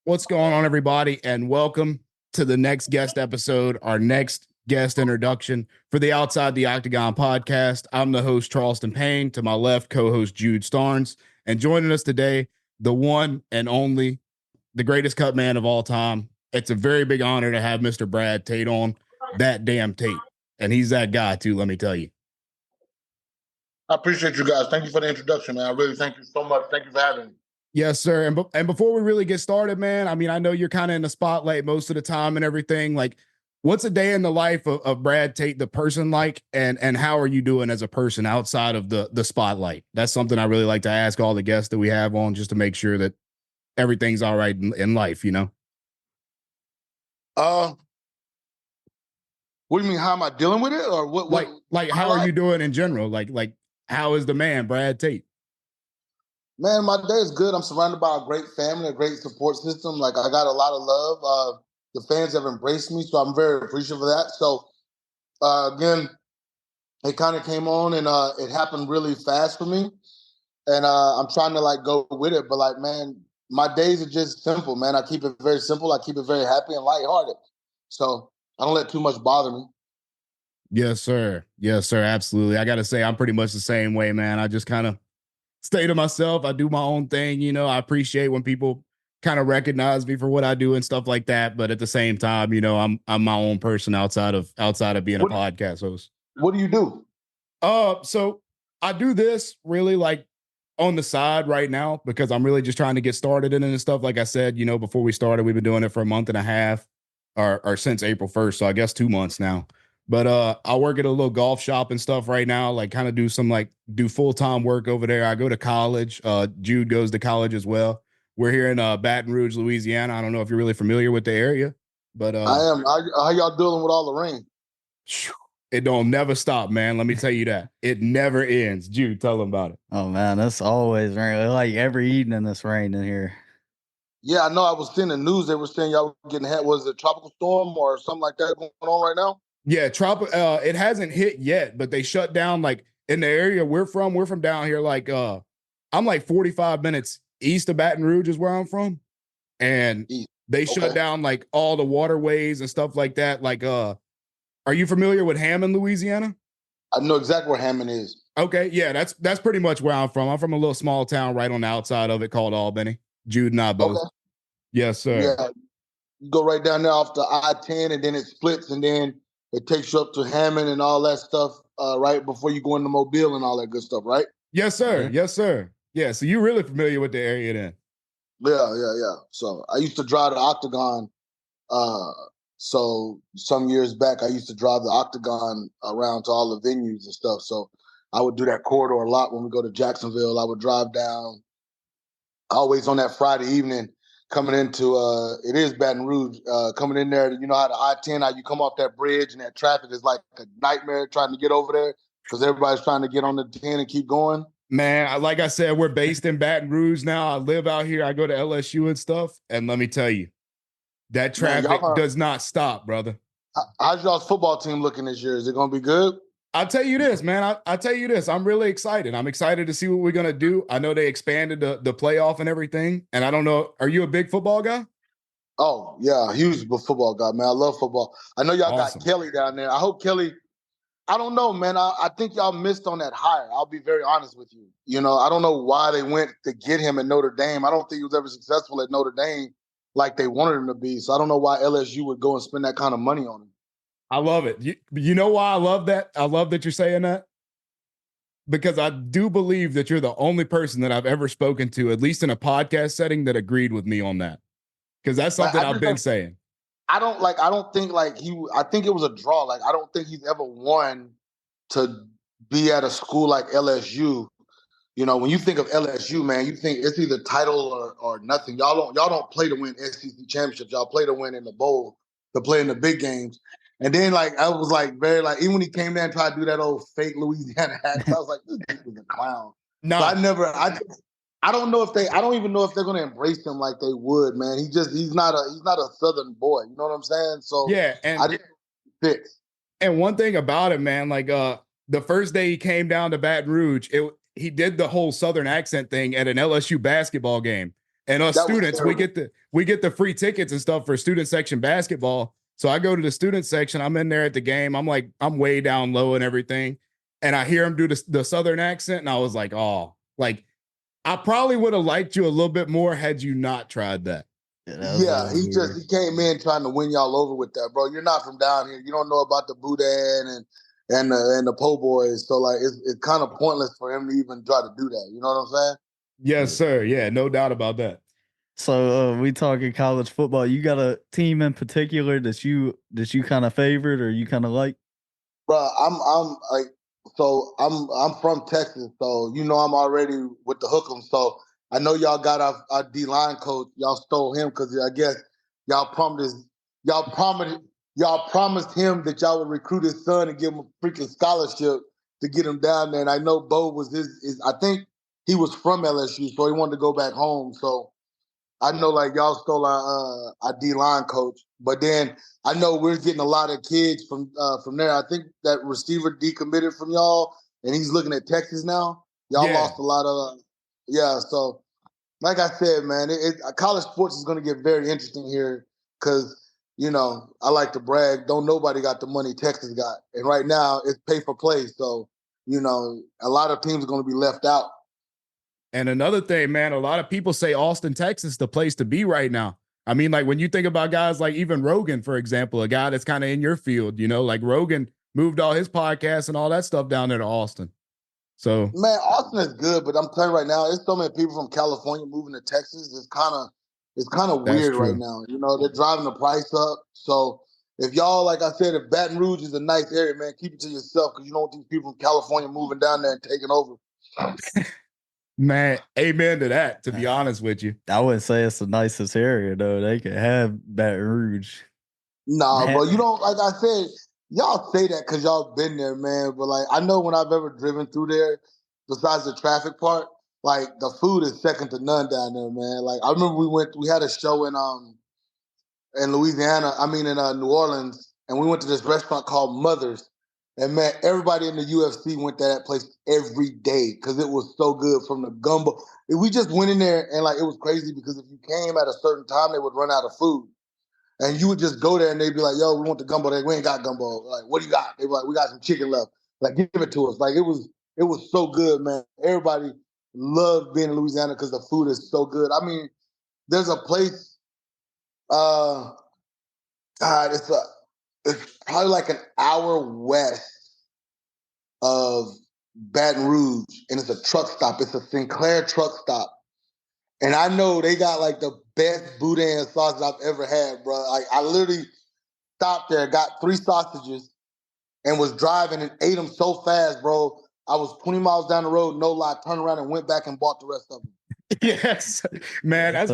What's going on, everybody? And welcome to the next guest episode, our next guest introduction for the Outside the Octagon podcast. I'm the host, Charleston Payne. To my left, co-host Jude Starnes. And joining us today, the one and only, the greatest cut man of all time. It's a very big honor to have Mr. Brad Tate on. That damn Tate. And he's that guy, too, let me tell you. I appreciate you guys. Thank you for the introduction, man. I really thank you so much. Thank you for having me. Yes, sir. And before we really get started, man, I mean, I know you're kind of in the spotlight most of the time and everything. Like, what's a day in the life of Brad Tate, the person, like, and how are you doing as a person outside of the spotlight? That's something I really like to ask all the guests that we have on, just to make sure that everything's all right in life, you know? What do you mean? How am I dealing with it, or what? Like how are you doing in general? Like how is the man, Brad Tate? Man, my day is good. I'm surrounded by a great family, a great support system. Like, I got a lot of love. The fans have embraced me, so I'm very appreciative of that. So, again, it kind of came on, and it happened really fast for me. And I'm trying to, like, go with it. But, like, man, my days are just simple, man. I keep it very simple. I keep it very happy and lighthearted. So I don't let too much bother me. Yes, sir. Yes, sir. Absolutely. I got to say, I'm pretty much the same way, man. I just kind of stay to myself. I do my own thing. You know, I appreciate when people kind of recognize me for what I do and stuff like that. But at the same time, you know, I'm my own person outside of being a podcast host. What do you do? So I do this really like on the side right now because I'm really just trying to get started in it and stuff. Like I said, you know, before we started, we've been doing it for a month and a half or since April 1st. So I guess 2 months now. But I work at a little golf shop and stuff right now, like kind of do full-time work over there. I go to college. Jude goes to college as well. We're here in Baton Rouge, Louisiana. I don't know if you're really familiar with the area, but I am. How y'all dealing with all the rain? It don't never stop, man. Let me tell you that. It never ends. Jude, tell them about it. Oh man, that's always rain. Like every evening it's raining here. Yeah, I know. I was seeing the news. They were saying y'all were getting hit. Was it a tropical storm or something like that going on right now? Yeah, it hasn't hit yet, but they shut down like in the area we're from. We're from down here, like I'm like 45 minutes east of Baton Rouge is where I'm from. And they shut down like all the waterways and stuff like that. Like are you familiar with Hammond, Louisiana? I know exactly where Hammond is. Okay, yeah, that's pretty much where I'm from. I'm from a little small town right on the outside of it called Albany. Jude and I both. Okay. Yes, sir. Yeah. You go right down there off the I-10 and then it splits and then it takes you up to Hammond and all that stuff right before you go into Mobile and all that good stuff, right? Yes, sir. Mm-hmm. Yes, sir. Yeah, so you're really familiar with the area then. Yeah. So I used to drive the Octagon. So some years back, I used to drive the Octagon around to all the venues and stuff. So I would do that corridor a lot when we go to Jacksonville. I would drive down always on that Friday evening coming into it is Baton Rouge, coming in there. You know how the I-10, how you come off that bridge and that traffic is like a nightmare trying to get over there because everybody's trying to get on the 10 and keep going. Man, like I said, we're based in Baton Rouge now. I live out here. I go to LSU and stuff. And let me tell you, that traffic does not stop, brother. How's y'all's football team looking this year? Is it going to be good? I'll tell you this, man. I'll tell you this. I'm really excited. I'm excited to see what we're going to do. I know they expanded the playoff and everything. And I don't know, are you a big football guy? Oh, yeah. Huge football guy, man. I love football. I know y'all got Kelly down there. I hope Kelly, I don't know, man. I think y'all missed on that hire. I'll be very honest with you. You know, I don't know why they went to get him at Notre Dame. I don't think he was ever successful at Notre Dame like they wanted him to be. So I don't know why LSU would go and spend that kind of money on him. I love it. You know why I love that? I love that you're saying that. Because I do believe that you're the only person that I've ever spoken to, at least in a podcast setting, that agreed with me on that. Because that's something I've been saying. I think it was a draw. Like, I don't think he's ever won to be at a school like LSU. You know, when you think of LSU, man, you think it's either title or nothing. Y'all don't play to win SEC championships. Y'all play to win in the bowl, to play in the big games. And then, like, I was like, very, like, even when he came there and tried to do that old fake Louisiana accent, I was like, this dude is a clown. No, so I don't know if I don't even know if they're going to embrace him like they would, man. He's not a Southern boy. You know what I'm saying? So yeah, and I didn't fit. And one thing about it, man, like the first day he came down to Baton Rouge, he did the whole Southern accent thing at an LSU basketball game. And us That was students, terrible. we get the free tickets and stuff for student section basketball. So I go to the student section. I'm in there at the game. I'm way down low and everything. And I hear him do the Southern accent. And I was like, oh, like I probably would have liked you a little bit more had you not tried that. Yeah, that was a Yeah, little weird. he came in trying to win y'all over with that, bro. You're not from down here. You don't know about the boudin and the po' boys. So like it's kind of pointless for him to even try to do that. You know what I'm saying? Yes, sir. Yeah, no doubt about that. So we talking college football. You got a team in particular that you kind of favored or you kind of like? Bro, I'm like I'm from Texas, so you know I'm already with the hook'em. So I know y'all got our D line coach. Y'all stole him because I guess y'all promised y'all promised y'all promised him that y'all would recruit his son and give him a freaking scholarship to get him down there. And I know Bo was his I think he was from LSU, so he wanted to go back home. So I know like y'all stole our D line coach, but then I know we're getting a lot of kids from there. I think that receiver decommitted from y'all, and he's looking at Texas now. Y'all Yeah. lost a lot of yeah. So like I said, man, college sports is going to get very interesting here because you know I like to brag. Don't nobody got the money Texas got, and right now it's pay for play. So you know a lot of teams are going to be left out. And another thing, man, a lot of people say Austin, Texas, the place to be right now. I mean, like when you think about guys like even Rogan, for example, a guy that's kind of in your field, you know, like Rogan moved all his podcasts and all that stuff down there to Austin. So Man, Austin is good, but I'm telling you right now, there's so many people from California moving to Texas. It's kind of that's weird right true. now. You know, they're driving the price up. So if y'all, like I said, if Baton Rouge is a nice area, man, keep it to yourself because you don't want these people from California moving down there and taking over. Man, amen to that, to be honest with you. I wouldn't say it's the nicest area though. They could have Baton Rouge. Nah, bro, Man, you don't. Like I said, y'all say that because y'all been there, man. But like, I know when I've ever driven through there, besides the traffic part, like the food is second to none down there, man. Like I remember we had a show in Louisiana, I mean in New Orleans, and we went to this restaurant called Mother's. And man, everybody in the UFC went to that place every day because it was so good from the gumbo. We just went in there and like it was crazy because if you came at a certain time, they would run out of food. And you would just go there and they'd be like, yo, we want the gumbo. We ain't got gumbo. Like, what do you got? They'd be like, we got some chicken left. Like, give it to us. Like, it was so good, man. Everybody loved being in Louisiana because the food is so good. I mean, there's a place, uh, God, it's probably like an hour west of Baton Rouge, and it's a truck stop. It's a Sinclair truck stop. And I know they got like the best boudin sausage I've ever had, bro. Like I literally stopped there, got 3 sausages, and was driving and ate them so fast, bro. I was 20 miles down the road, no lie, turned around and went back and bought the rest of them. Yes, man, that's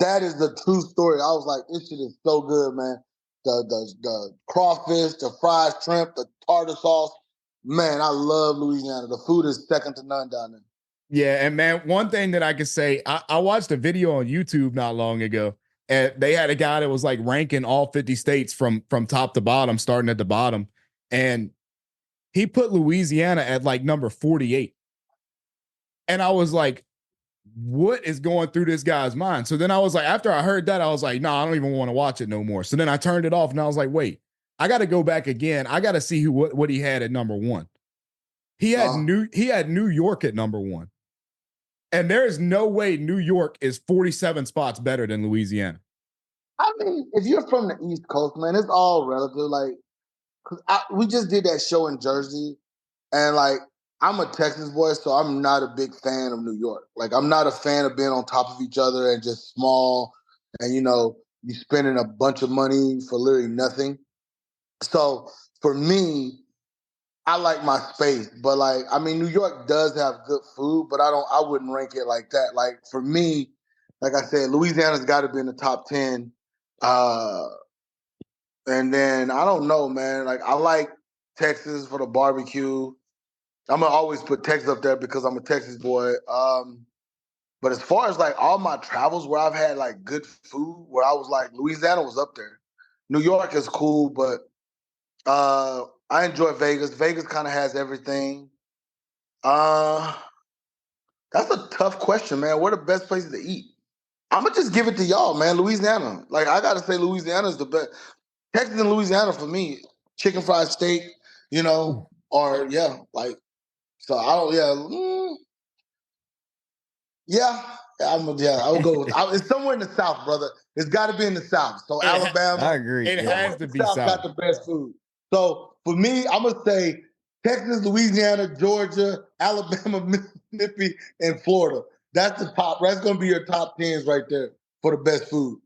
That is the true story. I was like, this shit is so good, man. The crawfish, the fried shrimp, the tartar sauce. Man, I love Louisiana. The food is second to none down there. yeah. And man, one thing that I could say, I watched a video on YouTube not long ago, and they had a guy that was like ranking all 50 states from top to bottom, starting at the bottom, and he put Louisiana at like number 48. And I was like, what is going through this guy's mind? So then I was like, after I heard that, I was like, no, I don't even want to watch it no more. So then I turned it off and I was like, wait, I got to go back again. I got to see what he had at number 1. He had New York at number 1. And there is no way New York is 47 spots better than Louisiana. I mean, if you're from the East Coast, man, it's all relative. Like, we just did that show in Jersey, and like, I'm a Texas boy, so I'm not a big fan of New York. Like, I'm not a fan of being on top of each other and just small, and you know, you spending a bunch of money for literally nothing. So for me, I like my space, but like, I mean, New York does have good food, but I wouldn't rank it like that. Like for me, like I said, Louisiana's got to be in the top 10. Uh, and then I don't know, man. Like I like Texas for the barbecue. I'm gonna always put Texas up there because I'm a Texas boy. But as far as like all my travels where I've had like good food, where I was like Louisiana was up there. New York is cool, but I enjoy Vegas. Vegas kind of has everything. Uh, That's a tough question, man. Where the best places to eat? I'm gonna just give it to y'all, man. Louisiana. Like I gotta say, Louisiana is the best. Texas and Louisiana for me. Chicken fried steak, or yeah, like so. I don't. Yeah, yeah. I would go with. It's somewhere in the South, brother. It's got to be in the South. So I Alabama. agree. It Yeah. has to The be South got South. the best food. So for me, I'm gonna say Texas, Louisiana, Georgia, Alabama, Mississippi, and Florida. That's the top. That's gonna be your top tens right there for the best food.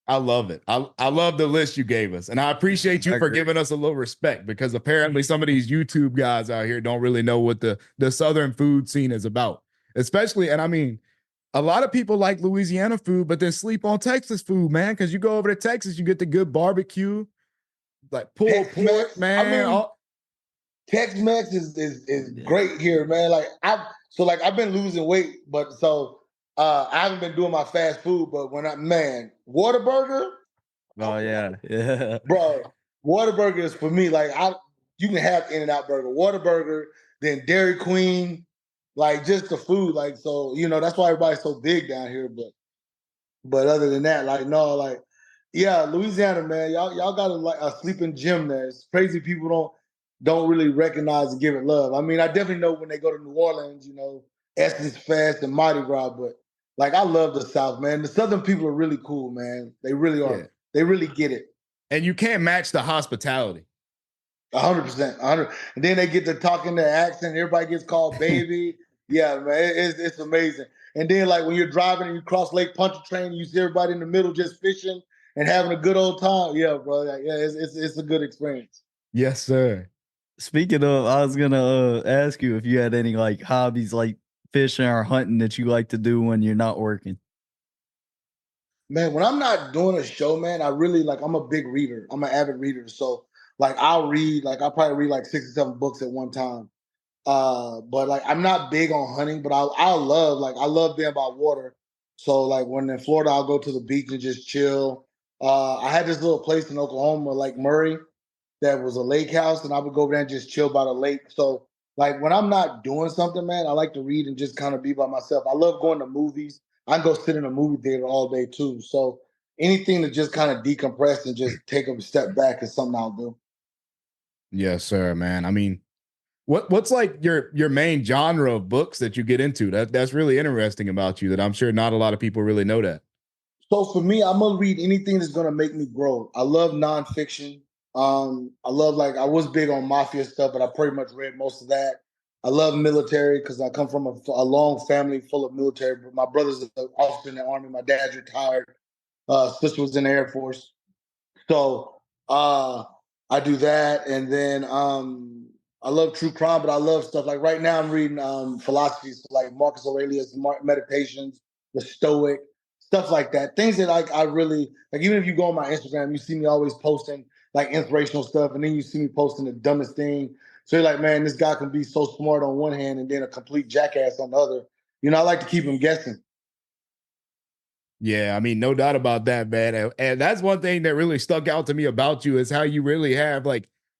I love it. I love the list you gave us. And I appreciate you I for agree. giving us a little respect, because apparently some of these YouTube guys out here don't really know what the Southern food scene is about. Especially, and I mean, a lot of people like Louisiana food, but then sleep on Texas food, man. Because you go over to Texas, you get the good barbecue, like pulled pork, Tex-Mex. I man. mean, Tex-Mex is great here, man. I've been losing weight, but I haven't been doing my fast food. But Whataburger, Oh yeah, yeah. bro, Whataburger is for me. You can have In-N-Out Burger, Whataburger, then Dairy Queen, like just the food. That's why everybody's so big down here. But other than that, yeah, Louisiana, man, y'all got a sleeping gym there. It's crazy people don't really recognize and give it love. I mean, I definitely know when they go to New Orleans, Essence Fest and Mardi Gras, but I love the South, man. The Southern people are really cool, man. They really are. Yeah. They really get it. And you can't match the hospitality. 100%. 100. And then they get to talking their accent. Everybody gets called baby. Yeah, man, it's amazing. And then when you're driving and you cross Lake Pontchartrain, you see everybody in the middle just fishing and having a good old time. Yeah, bro. Yeah, it's a good experience. Yes, sir. Speaking of, I was gonna ask you if you had any hobbies like fishing or hunting that you like to do when you're not working. Man, when I'm not doing a show, man, I'm a big reader. I'm an avid reader. So I'll read, I'll probably read 6 or 7 books at one time. But I'm not big on hunting, but I love being by water. So when in Florida, I'll go to the beach and just chill. I had this little place in Oklahoma, Lake Murray, that was a lake house, and I would go over there and just chill by the lake. So when I'm not doing something, man, I like to read and just kind of be by myself. I love going to movies. I can go sit in a movie theater all day too. So anything to just kind of decompress and just take a step back is something I'll do. Yes, sir, man. I mean, what's your main genre of books that you get into? That's really interesting about you, that I'm sure not a lot of people really know that. So for me, I'm gonna read anything that's gonna make me grow. I love nonfiction. I love I was big on mafia stuff, but I pretty much read most of that. I love military because I come from a long family full of military. My brother's an officer in the Army. My dad's retired. Sister was in the Air Force. So I do that, and then I love true crime, but I love stuff right now. I'm reading philosophies like Marcus Aurelius, Meditations, the Stoic, stuff like that. Things that I really Even if you go on my Instagram, you see me always posting inspirational stuff, and then you see me posting the dumbest thing. So you're like, man, this guy can be so smart on one hand and then a complete jackass on the other. I like to keep him guessing. Yeah, I mean, no doubt about that, man. And that's one thing that really stuck out to me about you, is how you really have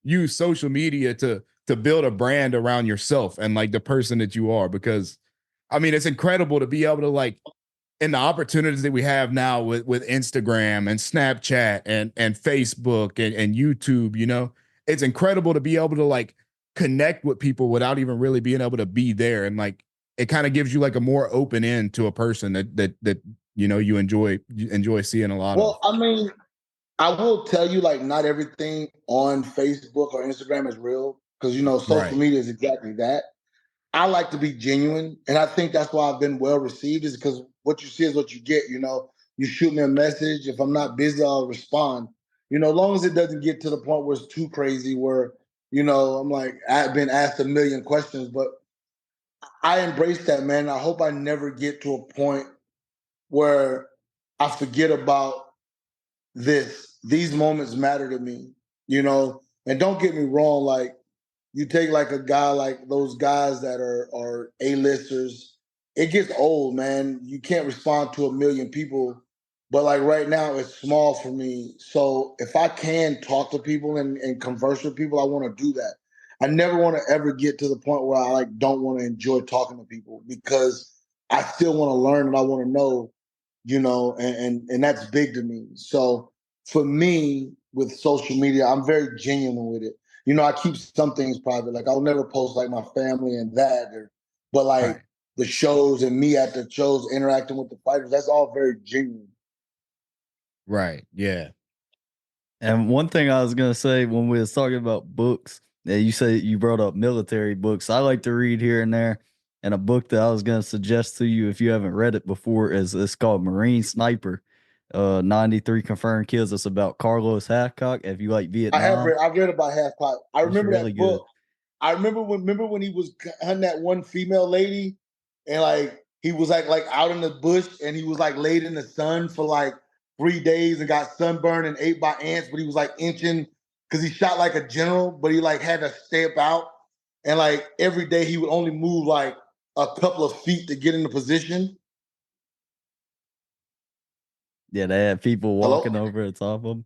used social media to build a brand around yourself and the person that you are. Because I mean, it's incredible to be able to in the opportunities that we have now with Instagram and Snapchat and Facebook and YouTube, it's incredible to be able to connect with people without even really being able to be there. And it kind of gives you a more open end to a person that you enjoy seeing a lot of. Well, I mean, I will tell you, not everything on Facebook or Instagram is real, because social Right. media is exactly that. I like to be genuine, and I think that's why I've been well received, is because what you see is what you get. You shoot me a message. If I'm not busy, I'll respond. As long as it doesn't get to the point where it's too crazy, where I'm I've been asked a million questions, but I embrace that, man. I hope I never get to a point where I forget about this. These moments matter to me, and don't get me wrong, you take a guy like those guys that are A-listers, it gets old, man. You can't respond to a million people, but right now it's small for me. So if I can talk to people and converse with people, I want to do that. I never want to ever get to the point where I don't want to enjoy talking to people, because I still want to learn and I want to know, and that's big to me. So for me, with social media, I'm very genuine with it. I keep some things private. Like I'll never post like my family and that, but like Right. the shows and me at the shows interacting with the fighters, that's all very genuine. Right. Yeah. And one thing I was gonna say when we was talking about books, you say you brought up military books. I like to read here and there. And a book that I was gonna suggest to you if you haven't read it before is it's called Marine Sniper. 93 confirmed kills. It's about Carlos Hathcock. If you like Vietnam, I've read about Half Pipe. I it's remember really that good. book. I remember when he was hunting that one female lady, and like he was like out in the bush, and he was like laid in the sun for like 3 days and got sunburned and ate by ants, but he was like inching because he shot like a general, but he like had to step out, and like every day he would only move like a couple of feet to get into position. Yeah, they had people Hello? walking over the top of them.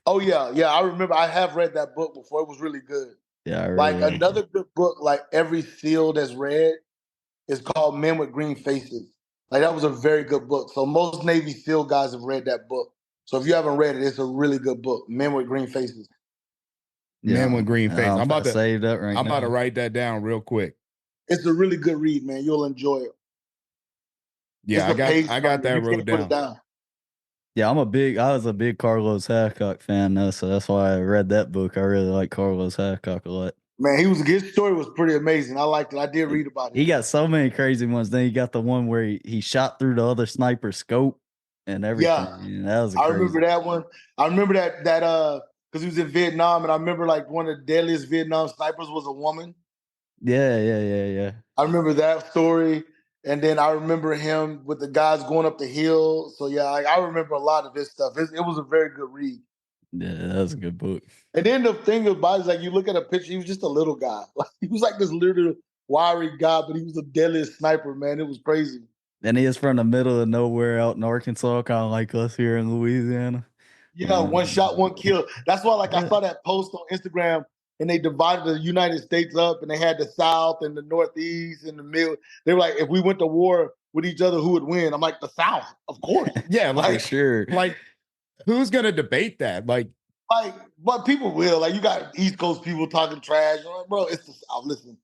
Oh yeah. I remember. I have read that book before. It was really good. Yeah, I Like really like another good book, like every SEAL that's read, is called Men with Green Faces. Like that was a very good book. So most Navy SEAL guys have read that book. So if you haven't read it, it's a really good book. Men with Green Faces. Men with green face. I'm about to save that right now. I'm about to write that down real quick. It's a really good read, man. You'll enjoy it. Yeah, I got that wrote Put it down. down. Yeah, I was a big Carlos Hathcock fan, though, so that's why I read that book. I really like Carlos Hathcock a lot. Man, his story was pretty amazing. I liked it. I did read about it. He got so many crazy ones. Then he got the one where he shot through the other sniper's scope and everything. Yeah, That was I crazy. remember that one. I remember that because he was in Vietnam, and I remember like one of the deadliest Vietnam snipers was a woman. Yeah. I remember that story. And then I remember him with the guys going up the hill. So yeah, I remember a lot of this stuff. It was a very good read. Yeah, that was a good book. And then the thing about it is like you look at a picture, he was just a little guy. Like he was like this little wiry guy, but he was the deadliest sniper, man. It was crazy. And he is from the middle of nowhere out in Arkansas, kind of like us here in Louisiana. Yeah, one shot, one kill. That's why like I saw that post on Instagram and they divided the United States up and they had the South and the Northeast and the middle. They were like, if we went to war with each other, who would win? I'm like, the South, of course. Yeah, like sure. Like, who's gonna debate that? Like, but people will. Like, you got East Coast people talking trash. I'm like, bro, it's the South. Listen,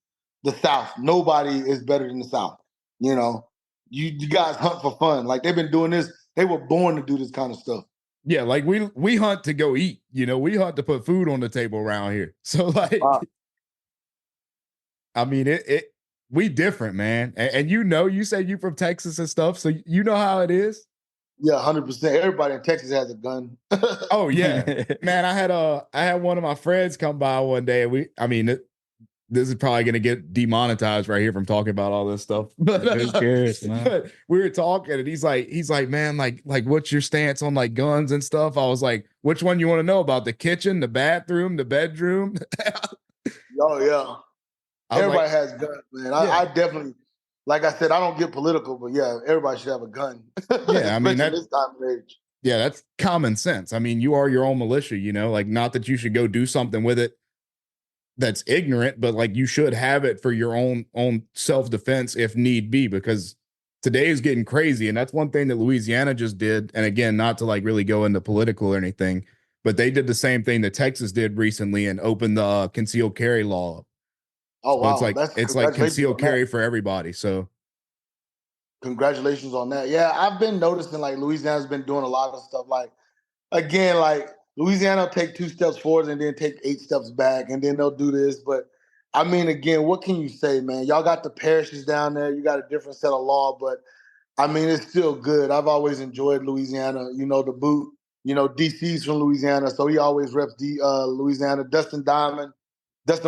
the South. Nobody is better than the South. You guys hunt for fun. Like they've been doing this. They were born to do this kind of stuff. Yeah, like we hunt to go eat. We hunt to put food on the table around here. So like, I mean, we different, man. And you say you from Texas and stuff, so you know how it is. Yeah, 100%. Everybody in Texas has a gun. Oh yeah, man. I had one of my friends come by one day. This is probably going to get demonetized right here from talking about all this stuff. But who cares, man? But we were talking, and he's like, man, like what's your stance on like guns and stuff? I was like, which one you want to know about? The kitchen, the bathroom, the bedroom? Oh yeah, everybody has guns, man. I definitely, like I said, I don't get political, but yeah, everybody should have a gun. Yeah, I mean this time of age. Yeah, that's common sense. I mean, you are your own militia, like not that you should go do something with it that's ignorant, but like you should have it for your own self-defense if need be, because today is getting crazy. And that's one thing that Louisiana just did. And again, not to like really go into political or anything, but they did the same thing that Texas did recently and opened the concealed carry law. Oh, wow. It's like concealed carry for everybody. So congratulations on that. Yeah, I've been noticing like Louisiana's been doing a lot of stuff. Like, again, like Louisiana will take 2 steps forward and then take 8 steps back, and then they'll do this. But I mean, again, what can you say, man? Y'all got the parishes down there. You got a different set of law, but I mean, it's still good. I've always enjoyed Louisiana. The boot. DC's from Louisiana, so he always reps Louisiana. Dustin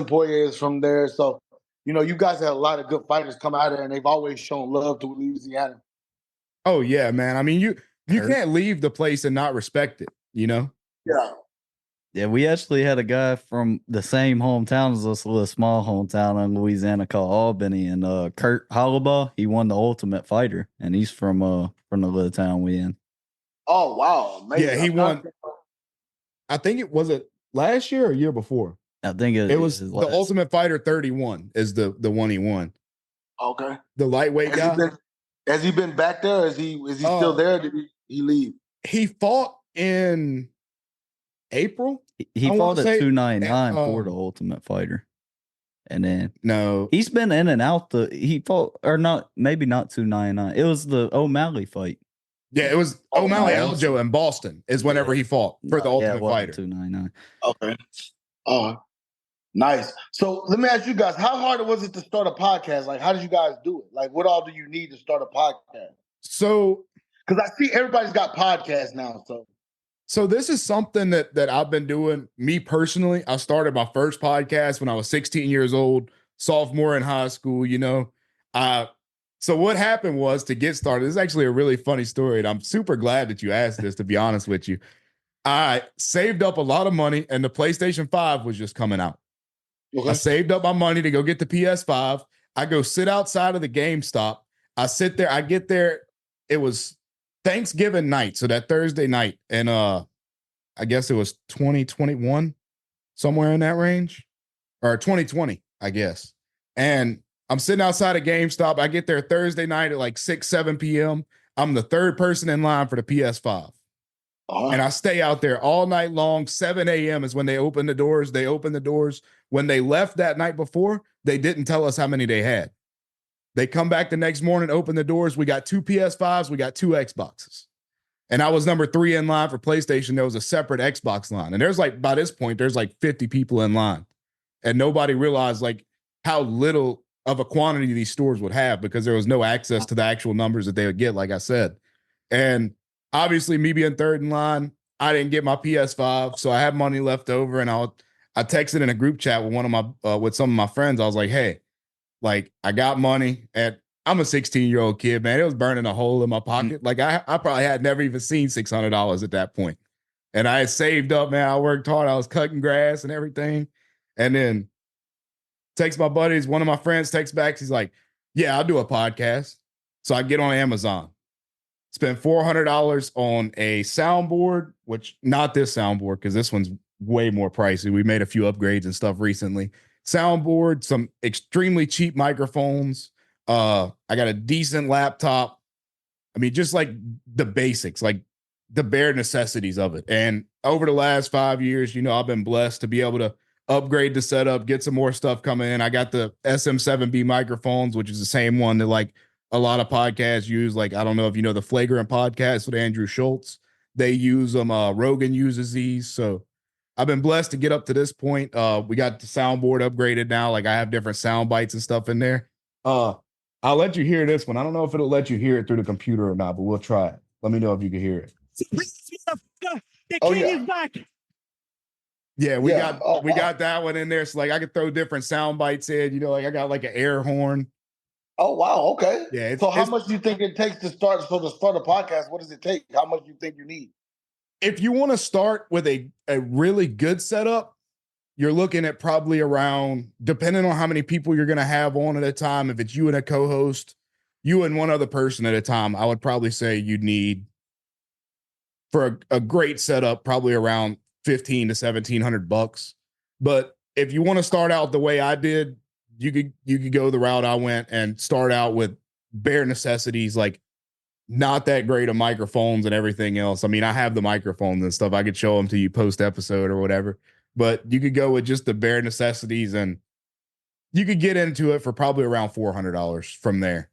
Poirier is from there. So, you guys have a lot of good fighters come out of there, and they've always shown love to Louisiana. Oh yeah, man. I mean, you can't leave the place and not respect it, Yeah. Yeah, we actually had a guy from the same hometown as us, a little small hometown in Louisiana called Albany, and Kurt Hollabaugh. He won the Ultimate Fighter, and he's from the little town we in. Oh wow, amazing. Yeah, he won. I think it was last year or year before. I think it was the Ultimate Fighter 31 is the one he won. Okay. The lightweight guy. Has he been back there? Is he still there? Or did he leave? He fought in April. He I fought wanna at say. 299 for the Ultimate Fighter. And then No, he's been in and out he fought, or not, maybe not 299. It was the O'Malley fight. yeah, it was O'Malley Aljo in Boston is whenever he fought for the Ultimate Fighter. 299. Okay. Oh, nice. So let me ask you guys, how hard was it to start a podcast? Like, how did you guys do it? Like, what all do you need to start a podcast? So, because I see everybody's got podcasts now. So this is something that I've been doing. Me personally, I started my first podcast when I was 16 years old, sophomore in high school. So what happened was, to get started, this is actually a really funny story, and I'm super glad that you asked this, to be honest with you. I saved up a lot of money, and the PlayStation 5 was just coming out. Okay. I saved up my money to go get the PS5. I go sit outside of the GameStop. I sit there. I get there. It was Thanksgiving night, so that Thursday night, and I guess it was 2021, somewhere in that range, or 2020, I guess. And I'm sitting outside of GameStop. I get there Thursday night at like 6, 7 p.m. I'm the third person in line for the PS5. And I stay out there all night long. 7 a.m. is when they open the doors. They open the doors. When they left that night before, they didn't tell us how many they had. They come back the next morning, open the doors. We got 2 PS5s. We got 2 Xboxes. And I was number 3 in line for PlayStation. There was a separate Xbox line. And there's like, by this point, there's like 50 people in line. And nobody realized like how little of a quantity these stores would have, because there was no access to the actual numbers that they would get, like I said. And obviously, me being third in line, I didn't get my PS5, so I had money left over, and I texted in a group chat with with some of my friends. I was like, "Hey, like, I got money, and I'm a 16-year-old kid, man. It was burning a hole in my pocket. Like, I probably had never even seen $600 at that point, and I had saved up, man. I worked hard. I was cutting grass and everything, and then text my buddies. One of my friends texts back. He's like, "Yeah, I'll do a podcast." So I get on Amazon. Spent $400 on a soundboard, which not this soundboard, because this one's way more pricey. We made a few upgrades and stuff recently. Soundboard, some extremely cheap microphones. I got a decent laptop. I mean, just like the basics, like the bare necessities of it. And over the last 5 years, I've been blessed to be able to upgrade the setup, get some more stuff coming in. I got the SM7B microphones, which is the same one that like a lot of podcasts use. Like, I don't know if you know the Flagrant podcast with Andrew Schultz. They use them. Rogan uses these. So I've been blessed to get up to this point. We got the soundboard upgraded now. Like, I have different sound bites and stuff in there. I'll let you hear this one. I don't know if it'll let you hear it through the computer or not, but we'll try it. Let me know if you can hear it. The king is back. Yeah, we got that one in there. So like, I could throw different sound bites in. Like I got like an air horn. Oh wow, okay. Yeah. So how much do you think it takes to start a podcast? What does it take? How much do you think you need? If you want to start with a really good setup, you're looking at probably around, depending on how many people you're going to have on at a time. If it's you and a co-host, you and one other person at a time, I would probably say you'd need, for a great setup, probably around $1,500 to $1,700. But if you want to start out the way I did, you could go the route I went and start out with bare necessities, like not that great of microphones and everything else. I mean, I have the microphones and stuff. I could show them to you post episode or whatever, but you could go with just the bare necessities and you could get into it for probably around $400 from there.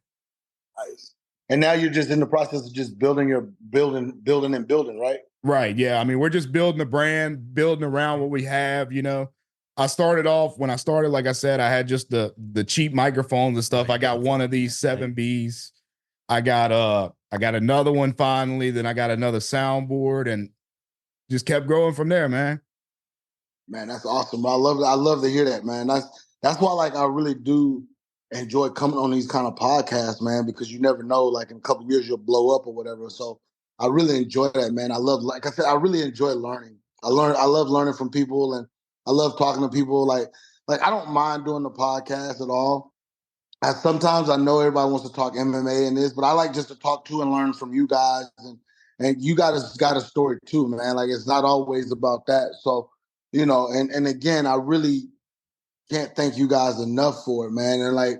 Nice. And now you're just in the process of just building, right? Right. Yeah. I mean, we're just building the brand, building around what we have. I started off, when I started, like I said, I had just the cheap microphones and stuff. I got one of these 7Bs. I got another one finally. Then I got another soundboard and just kept growing from there, man. Man, that's awesome. I love to hear that, man. That's why, like, I really do enjoy coming on these kind of podcasts, man, because you never know, like, in a couple of years you'll blow up or whatever. So I really enjoy that, man. Like I said, I really enjoy learning. I love learning from people, and I love talking to people. Like I don't mind doing the podcast at all. Sometimes I know everybody wants to talk MMA and this, but I like just to talk to and learn from you guys. And you guys got a story too, man. Like, it's not always about that. So, and again, I really can't thank you guys enough for it, man. And like,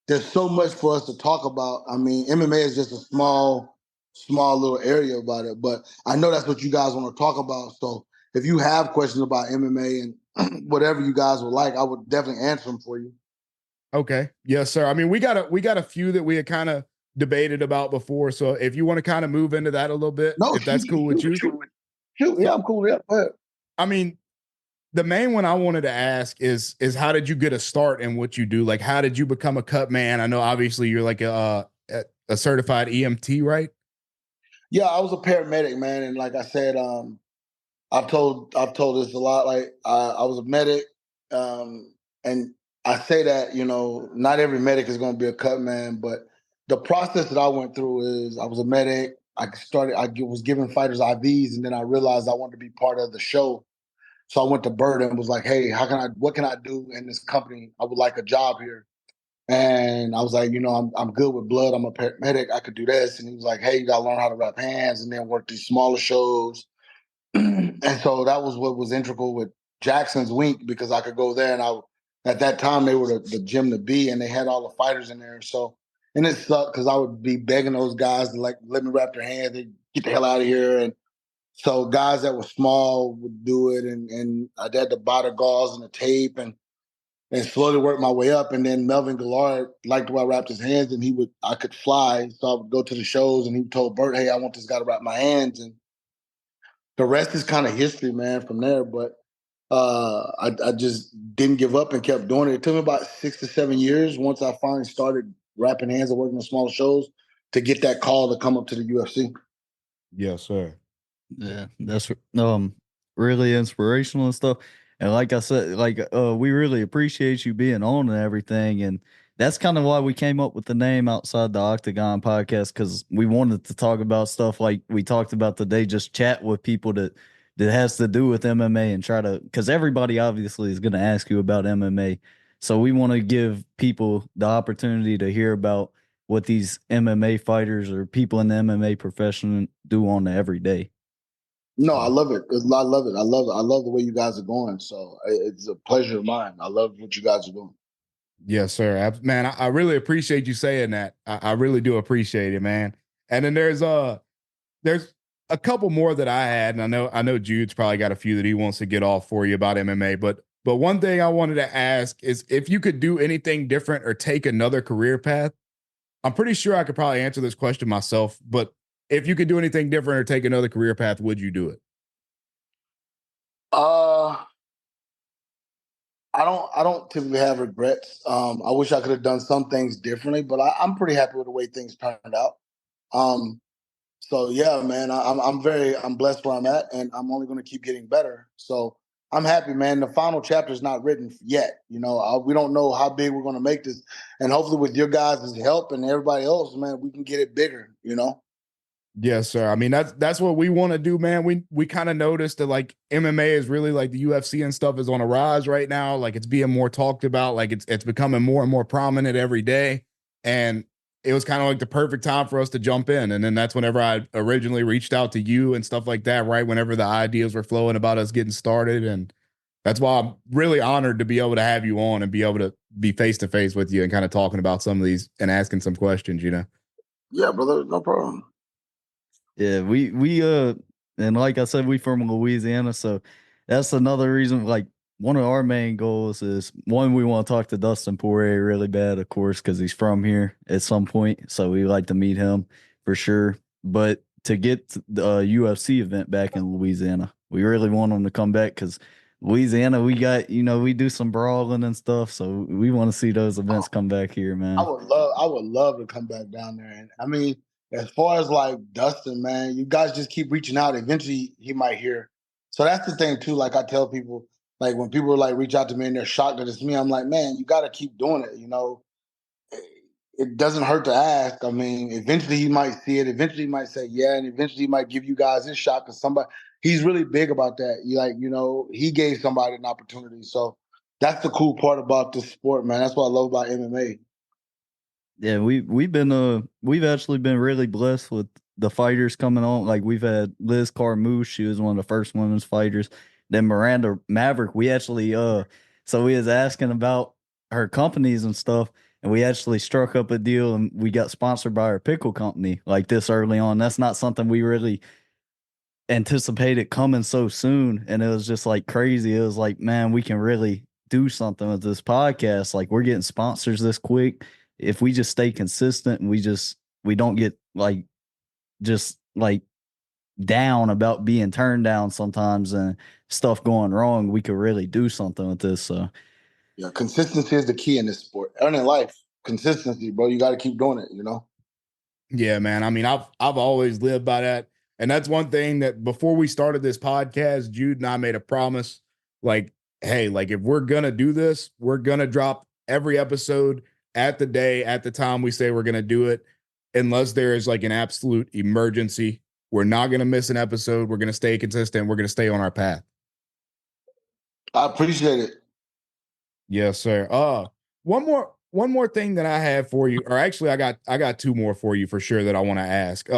there's so much for us to talk about. I mean, MMA is just a small little area about it, but I know that's what you guys want to talk about. So if you have questions about MMA and whatever you guys would like, I would definitely answer them for you. Okay. Yes, sir. I mean, we got a few that we had kind of debated about before. So if you want to kind of move into that a little bit, No, if that's cool with you. Shoot. Yeah, I'm cool. Yeah, go ahead. I mean, the main one I wanted to ask is how did you get a start in what you do? Like, how did you become a cut man? I know obviously you're like a certified EMT, right? Yeah, I was a paramedic, man, and like I said, I've told this a lot. Like I was a medic, and I say that not every medic is going to be a cut man, but the process that I went through is I was a medic. I was giving fighters IVs, and then I realized I wanted to be part of the show. So I went to Bird and was like, "Hey, what can I do in this company? I would like a job here." And I was like, I'm good with blood. I'm a paramedic. I could do this. And he was like, "Hey, you got to learn how to wrap hands and then work these smaller shows." And so that was what was integral with Jackson's Wink, because I could go there, and at that time they were the gym to be, and they had all the fighters in there. So, and it sucked because I would be begging those guys to like let me wrap their hands. They get the hell out of here. And so guys that were small would do it, and I had to buy the gauze and the tape and slowly work my way up. And then Melvin Gillard liked the way I wrapped his hands, and I could fly. So I would go to the shows, and he told Bert, "Hey, I want this guy to wrap my hands." And the rest is kind of history, man, from there. But I just didn't give up and kept doing it. It took me about 6 to 7 years once I finally started wrapping hands and working on smaller shows to get that call to come up to the UFC. Yes, sir. Yeah, that's really inspirational and stuff. And like I said, we really appreciate you being on and everything. And that's kind of why we came up with the name Outside the Octagon podcast, because we wanted to talk about stuff like we talked about today, just chat with people that has to do with MMA and try to, because everybody obviously is going to ask you about MMA. So we want to give people the opportunity to hear about what these MMA fighters or people in the MMA profession do on the everyday. No, I love it. I love it. I love the way you guys are going. So it's a pleasure of mine. I love what you guys are doing. Yes, sir. Man, I really appreciate you saying that. I really do appreciate it, man. And then there's a couple more that I had, and I know Jude's probably got a few that he wants to get off for you about MMA. But one thing I wanted to ask is if you could do anything different or take another career path. I'm pretty sure I could probably answer this question myself, but if you could do anything different or take another career path, would you do it? I don't typically have regrets. I wish I could have done some things differently, but I'm pretty happy with the way things turned out. So yeah, man, I'm blessed where I'm at, and I'm only going to keep getting better. So I'm happy, man. The final chapter is not written yet. We don't know how big we're going to make this, and hopefully with your guys' help and everybody else, man, we can get it bigger. Yes, sir. I mean, that's what we want to do, man. We kind of noticed that like MMA is really like the UFC and stuff is on a rise right now. Like it's being more talked about. Like it's becoming more and more prominent every day. And it was kind of like the perfect time for us to jump in. And then that's whenever I originally reached out to you and stuff like that, right? Whenever the ideas were flowing about us getting started. And that's why I'm really honored to be able to have you on and be able to be face to face with you and kind of talking about some of these and asking some questions, Yeah, brother, no problem. Yeah, we and like I said, we from Louisiana, so that's another reason. Like one of our main goals is one, we want to talk to Dustin Poirier really bad, of course, because he's from here at some point. So we like to meet him for sure. But to get the UFC event back in Louisiana, we really want him to come back because Louisiana, we got we do some brawling and stuff, so we want to see those events come back here, man. I would love to come back down there. And I mean, as far as like Dustin, man, you guys just keep reaching out. Eventually he might hear. So that's the thing too. Like I tell people, like when people like reach out to me and they're shocked that it's me, I'm like, man, you got to keep doing it. It doesn't hurt to ask. I mean, eventually he might see it. Eventually he might say, yeah. And eventually he might give you guys his shot because he's really big about that. He gave somebody an opportunity. So that's the cool part about this sport, man. That's what I love about MMA. Yeah, we've actually been really blessed with the fighters coming on. Like we've had Liz Carmouche, she was one of the first women's fighters. Then Miranda Maverick, we actually so we was asking about her companies and stuff, and we actually struck up a deal and we got sponsored by our pickle company like this early on. That's not something we really anticipated coming so soon. And it was just like crazy. It was like, man, we can really do something with this podcast. Like we're getting sponsors this quick. If we just stay consistent and we don't get like, just like down about being turned down sometimes and stuff going wrong, we could really do something with this. So yeah, consistency is the key in this sport and in life. Consistency, bro. You got to keep doing it, you know? Yeah, man. I mean, I've always lived by that. And that's one thing that before we started this podcast, Jude and I made a promise like, hey, like if we're going to do this, we're going to drop every episode at the day, at the time we say we're going to do it, unless there is like an absolute emergency. We're not going to miss an episode. We're going to stay consistent. We're going to stay on our path. I appreciate it. Yes, sir. One more thing that I have for you, or actually I got two more for you for sure that I want to ask.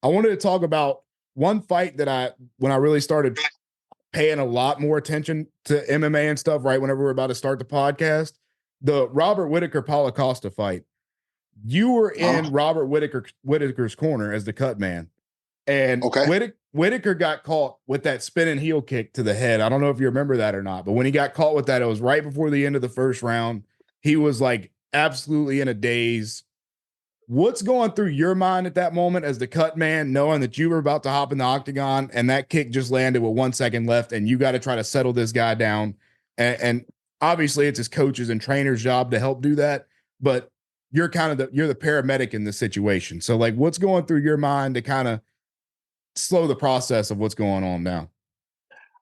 I wanted to talk about one fight that when I really started paying a lot more attention to MMA and stuff, right whenever we're about to start the podcast, the Robert Whitaker-Paulo Costa fight. You were in Robert Whitaker's corner as the cut man. And Whitaker got caught with that spinning heel kick to the head. I don't know if you remember that or not, but when he got caught with that, it was right before the end of the first round. He was like absolutely in a daze. What's going through your mind at that moment as the cut man, knowing that you were about to hop in the octagon and that kick just landed with 1 second left and you got to try to settle this guy down? And obviously it's his coaches and trainers' job to help do that, but you're you're the paramedic in this situation. So like what's going through your mind to kind of slow the process of what's going on now?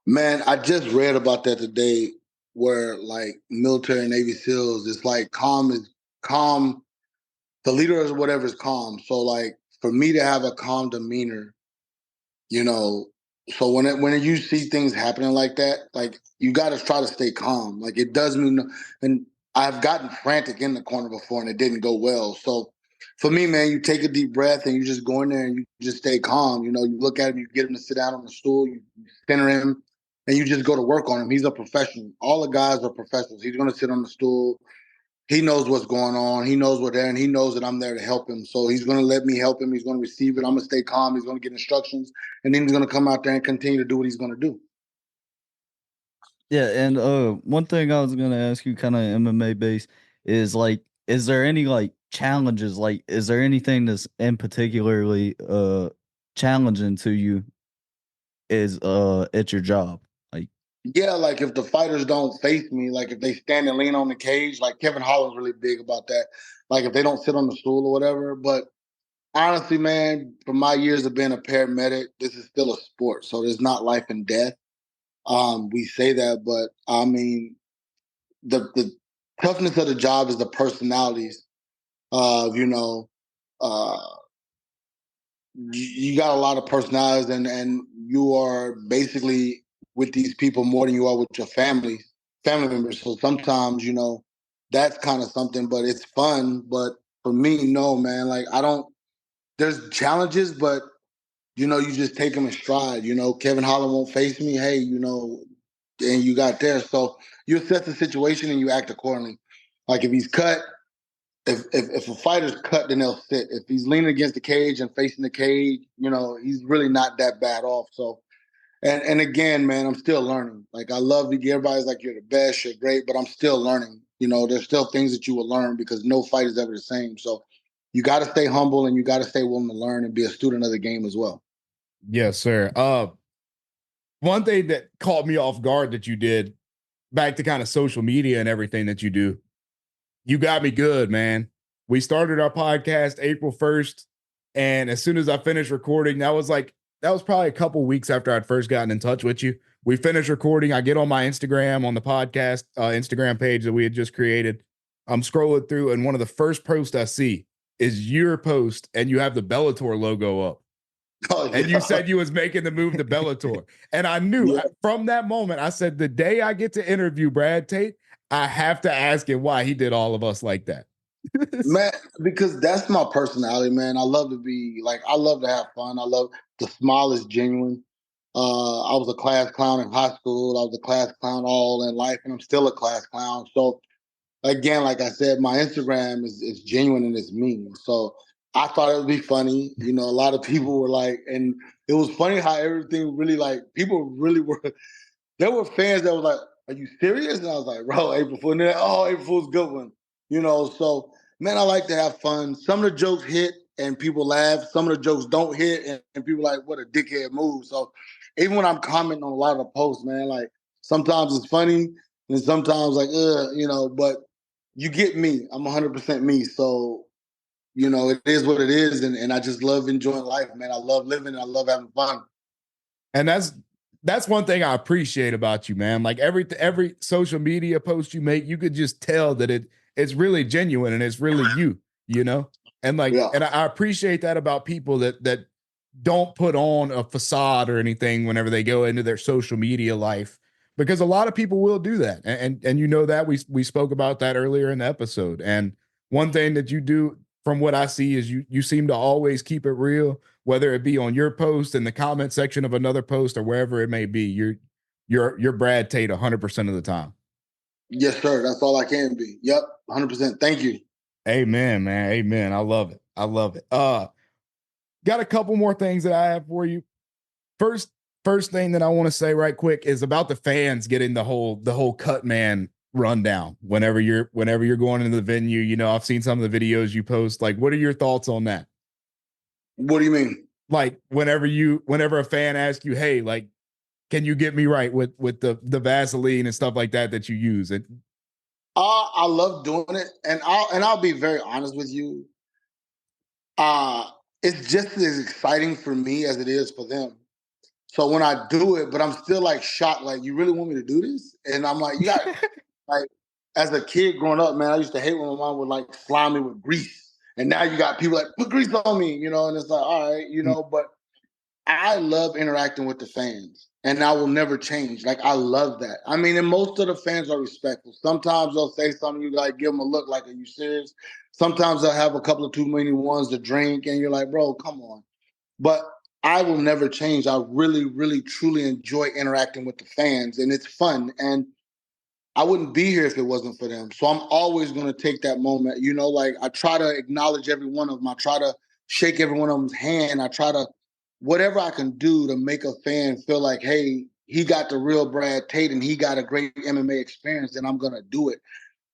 Man, I just read about that today where like military and Navy SEALs, it's like calm. The leader or whatever is calm. So like for me to have a calm demeanor, you know, so when you see things happening like that, like you got to try to stay calm. Like it does mean, and I've gotten frantic in the corner before and it didn't go well. So for me, man, you take a deep breath and you just go in there and you just stay calm. You know, you look at him, you get him to sit down on the stool, you center him, and you just go to work on him. He's a professional. All the guys are professionals. He's going to sit on the stool. He knows what's going on. He knows what there, and he knows that I'm there to help him. So he's going to let me help him. He's going to receive it. I'm going to stay calm. He's going to get instructions, and then he's going to come out there and continue to do what he's going to do. yeah, and one thing I was gonna ask you, kind of MMA based, is like, is there any like challenges? Like, is there anything that's in particularly challenging to you is at your job? Like, Yeah, like if the fighters don't face me, like if they stand and lean on the cage, like Kevin Holland's really big about that. Like if they don't sit on the stool or whatever. But honestly, man, from my years of being a paramedic, this is still a sport. So there's not life and death. We say that, but I mean, the toughness of the job is the personalities of, you got a lot of personalities and you are basically with these people more than you are with your family members. So sometimes, that's kind of something, but it's fun. But for me, no, man, like there's challenges, but you just take them in stride. Kevin Holland won't face me. Hey, and you got there. So you assess the situation and you act accordingly. Like if he's cut, if a fighter's cut, then they'll sit. If he's leaning against the cage and facing the cage, he's really not that bad off. So, and again, man, I'm still learning. Like I love to get everybody's like, you're the best, you're great, but I'm still learning. There's still things that you will learn because no fight is ever the same. So you got to stay humble and you got to stay willing to learn and be a student of the game as well. Yes, sir. One thing that caught me off guard that you did, back to kind of social media and everything that you do, you got me good, man. We started our podcast April 1st, and as soon as I finished recording, that was probably a couple weeks after I'd first gotten in touch with you. We finished recording. I get on my Instagram, on the podcast Instagram page that we had just created. I'm scrolling through, and one of the first posts I see is your post, and you have the Bellator logo up. Oh, yeah. And you said you was making the move to Bellator. And I knew from that moment, I said, the day I get to interview Brad Tate, I have to ask him why he did all of us like that. Man, because that's my personality, man. I love to have fun. I love the smile is genuine. I was a class clown in high school. I was a class clown all in life, and I'm still a class clown. So again, like I said, my Instagram is genuine and it's me. So I thought it would be funny. You know, a lot of people were like, and it was funny how everything really like people really were. There were fans that were like, "Are you serious?" And I was like, "Bro, April Fool." And they're like, "Oh, April Fool's a good one." You know, so man, I like to have fun. Some of the jokes hit and people laugh. Some of the jokes don't hit and people like, "What a dickhead move." So even when I'm commenting on a lot of the posts, man, like sometimes it's funny and sometimes like, you know, but you get me. I'm 100% me. So, you know, it is what it is. And I just love enjoying life, man. I love living and I love having fun. And that's one thing I appreciate about you, man. Like every social media post you make, you could just tell that it's really genuine and it's really you, you know? And like, Yeah. and I appreciate that about people that don't put on a facade or anything whenever they go into their social media life, because a lot of people will do that. And you know that we spoke about that earlier in the episode. And one thing that you do from what I see is you seem to always keep it real, whether it be on your post, in the comment section of another post, or wherever it may be. You're Brad Tate 100% of the time. Yes, sir. That's all I can be. Yep. 100%. Thank you. Amen, man. Amen. I love it. I love it. Got a couple more things that I have for you. First thing that I want to say right quick is about the fans getting the whole Cutman rundown whenever you're going into the venue. You know, I've seen some of the videos you post. Like, what are your thoughts on that? What do you mean? Like whenever a fan asks you, "Hey, like, can you get me right with the Vaseline and stuff like that you use?" And I love doing it, and I'll be very honest with you. It's just as exciting for me as it is for them. So when I do it, but I'm still like shocked, like, you really want me to do this? And I'm like, you got like, as a kid growing up, man, I used to hate when my mom would like slime me with grease. And now you got people like, put grease on me, you know, and it's like, all right, you know, but I love interacting with the fans and I will never change. Like, I love that. I mean, and most of the fans are respectful. Sometimes they'll say something, you like give them a look like, are you serious? Sometimes they'll have a couple of too many ones to drink and you're like, bro, come on. But I will never change. I really, really, truly enjoy interacting with the fans and it's fun. And I wouldn't be here if it wasn't for them. So I'm always going to take that moment. You know, like I try to acknowledge every one of them. I try to shake every one of them's hand. I try to, whatever I can do to make a fan feel like, hey, he got the real Brad Tate and he got a great MMA experience, then I'm going to do it.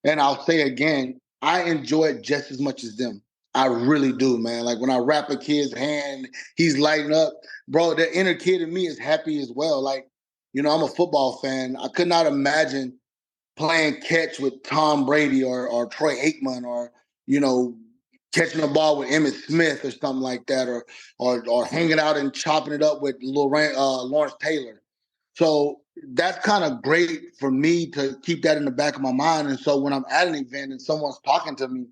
And I'll say again, I enjoy it just as much as them. I really do, man. Like when I wrap a kid's hand, he's lighting up. Bro, the inner kid in me is happy as well. Like, you know, I'm a football fan. I could not imagine playing catch with Tom Brady or Troy Aikman or, you know, catching a ball with Emmitt Smith or something like that, or hanging out and chopping it up with Lawrence Taylor. So that's kind of great for me to keep that in the back of my mind. And so when I'm at an event and someone's talking to me,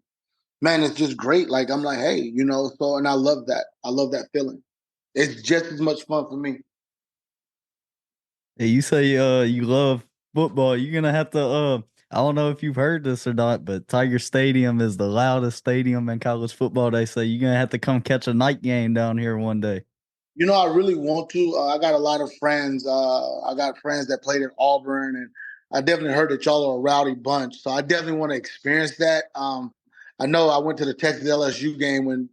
man, it's just great. Like I'm like, hey, you know, so and I love that. I love that feeling. It's just as much fun for me. Hey, you say you love football. You're gonna have to I don't know if you've heard this or not, but Tiger Stadium is the loudest stadium in college football. They say you're gonna have to come catch a night game down here one day. You know, I really want to. I got a lot of friends. I got friends that played at Auburn, and I definitely heard that y'all are a rowdy bunch. So I definitely want to experience that. I know I went to the Texas LSU game when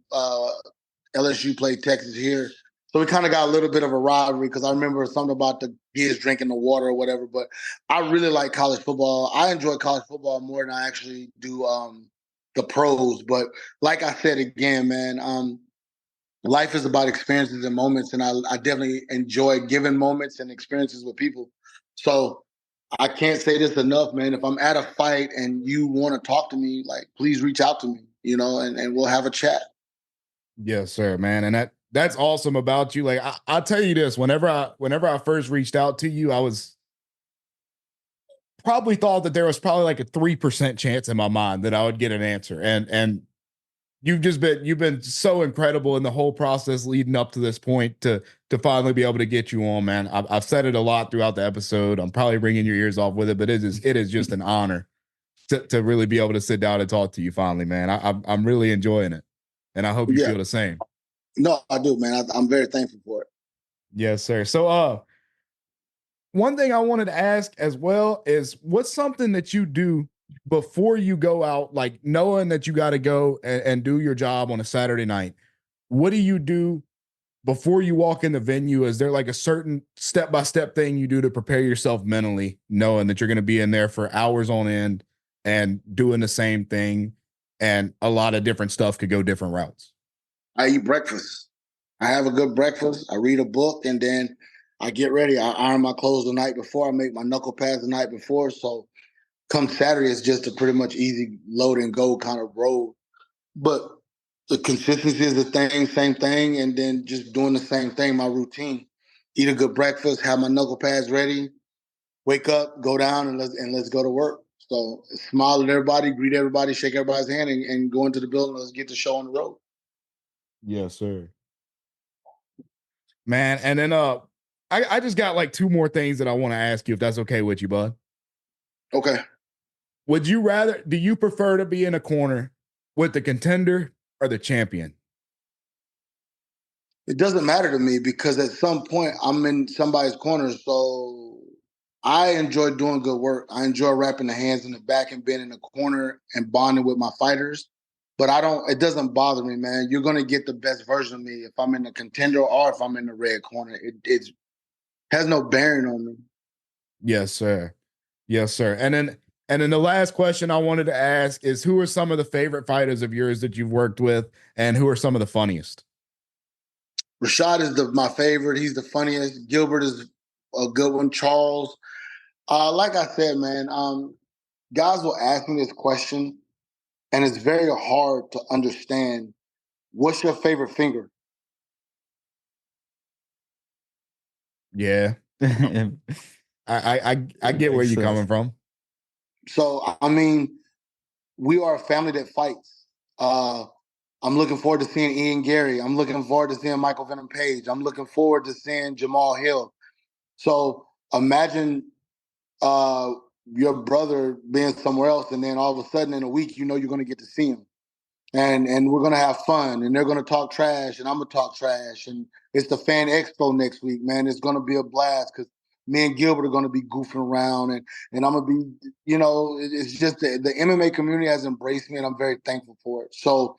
LSU played Texas here. So we kind of got a little bit of a rivalry because I remember something about the kids drinking the water or whatever. But I really like college football. I enjoy college football more than I actually do the pros. But like I said again, man, life is about experiences and moments, and I definitely enjoy giving moments and experiences with people. So I can't say this enough, man. If I'm at a fight and you want to talk to me, like please reach out to me, you know, and we'll have a chat. yes, sir, man. And that's awesome about you. Like I'll tell you this, whenever I first reached out to you, I was probably thought that there was probably like a 3% chance in my mind that I would get an answer. And you've been so incredible in the whole process leading up to this point to finally be able to get you on, man. I've said it a lot throughout the episode. I'm probably ringing your ears off with it, but it is just an honor to really be able to sit down and talk to you finally, man. I'm really enjoying it, and I hope you Yeah, feel the same. no, I do, man. I'm very thankful for it. Yes, sir. So, one thing I wanted to ask as well is what's something that you do before you go out, like knowing that you got to go and do your job on a Saturday night, what do you do before you walk in the venue? Is there like a certain step-by-step thing you do to prepare yourself mentally, knowing that you're going to be in there for hours on end and doing the same thing, and a lot of different stuff could go different routes? I eat breakfast. I have a good breakfast. I read a book, and then I get ready. I iron my clothes the night before. I make my knuckle pads the night before. So come Saturday, it's just a pretty much easy load and go kind of road. But the consistency is the thing, same thing, and then just doing the same thing, my routine. Eat a good breakfast, have my knuckle pads ready, wake up, go down, and let's go to work. So smile at everybody, greet everybody, shake everybody's hand, and go into the building. Let's get the show on the road. Yes, sir. Man, and then I just got like two more things that I want to ask you, if that's okay with you, bud. Okay. Do you prefer to be in a corner with the contender or the champion? It doesn't matter to me because at some point I'm in somebody's corner. So I enjoy doing good work. I enjoy wrapping the hands in the back and being in the corner and bonding with my fighters. But it doesn't bother me, man. You're going to get the best version of me if I'm in the contender or if I'm in the red corner. It has no bearing on me. Yes, sir. Yes, sir. And then the last question I wanted to ask is, who are some of the favorite fighters of yours that you've worked with, and who are some of the funniest? Rashad is my favorite. He's the funniest. Gilbert is a good one. Charles. Like I said, man, guys will ask me this question, and it's very hard to understand. What's your favorite finger? Yeah. I get where you're coming from. So, I mean, we are a family that fights. I'm looking forward to seeing Ian Gary. I'm looking forward to seeing Michael Venom Page. I'm looking forward to seeing Jamal Hill. So imagine your brother being somewhere else, and then all of a sudden in a week, you're going to get to see him. And we're going to have fun, and they're going to talk trash, and I'm going to talk trash. And it's the Fan Expo next week, man. It's going to be a blast because me and Gilbert are going to be goofing around, and I'm going to be, it's just the MMA community has embraced me, and I'm very thankful for it. So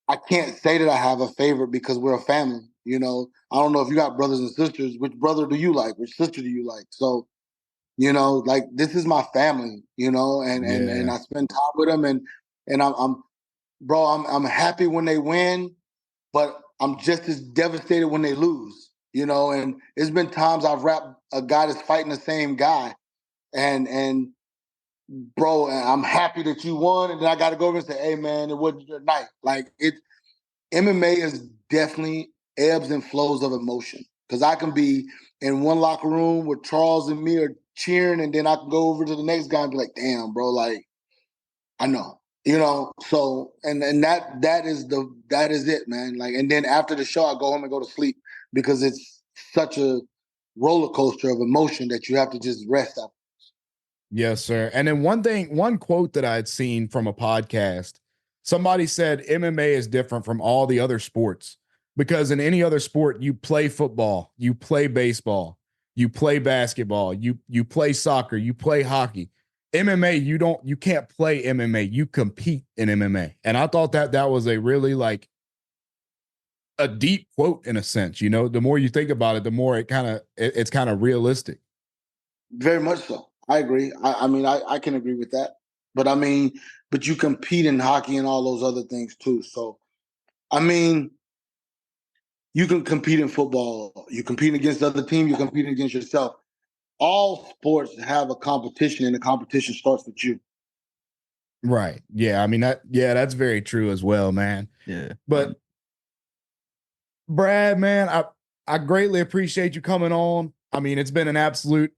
I can't say that I have a favorite because we're a family. I don't know if you got brothers and sisters. Which brother do you like? Which sister do you like? So, like this is my family, and I spend time with them, and I'm happy when they win, but I'm just as devastated when they lose, and it's been times I've rapped a guy that's fighting the same guy, and bro, I'm happy that you won, and then I got to go over and say, hey man, it wasn't your night. Like MMA is definitely ebbs and flows of emotion, because I can be in one locker room with Charles and me are cheering, and then I can go over to the next guy and be like, damn, bro, like I know. So and that is it, man. Like, and then after the show, I go home and go to sleep because it's such a roller coaster of emotion that you have to just rest up. Yes, sir. And then one quote that I had seen from a podcast, somebody said MMA is different from all the other sports because in any other sport, you play football, you play baseball, you play basketball, you play soccer, you play hockey. MMA, you can't play MMA, you compete in MMA. And I thought that was a really like a deep quote in a sense. The more you think about it, the more it's kind of realistic. Very much so. I agree. I mean, I can agree with that. But you compete in hockey and all those other things too. So, I mean, you can compete in football. You compete against the other team. You're competing against yourself. All sports have a competition, and the competition starts with you. Right. Yeah. I mean, that's very true as well, man. Yeah. But Brad, man, I greatly appreciate you coming on. I mean, it's been an absolute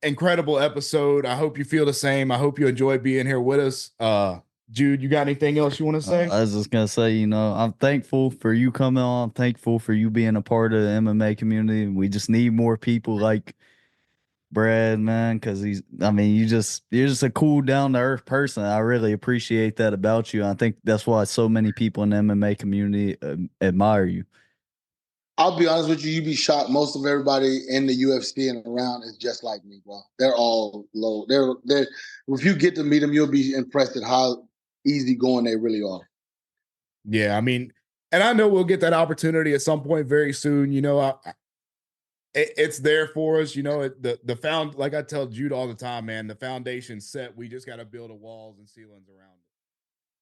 incredible episode. I hope you feel the same. I hope you enjoyed being here with us. Jude, you got anything else you want to say? I was just gonna say, I'm thankful for you coming on. I'm thankful for you being a part of the MMA community. We just need more people like Brad, man, because you're just a cool, down to earth person. I really appreciate that about you. I think that's why so many people in the MMA community admire you. I'll be honest with you, you'd be shocked. Most of everybody in the UFC and around is just like me, bro. They're all low. They're if you get to meet them, you'll be impressed at how easygoing they really are. Yeah, I mean, and I know we'll get that opportunity at some point very soon. You know, it's there for us. You know, the found, like I tell Jude all the time, man, the foundation's set. We just got to build the walls and ceilings around it.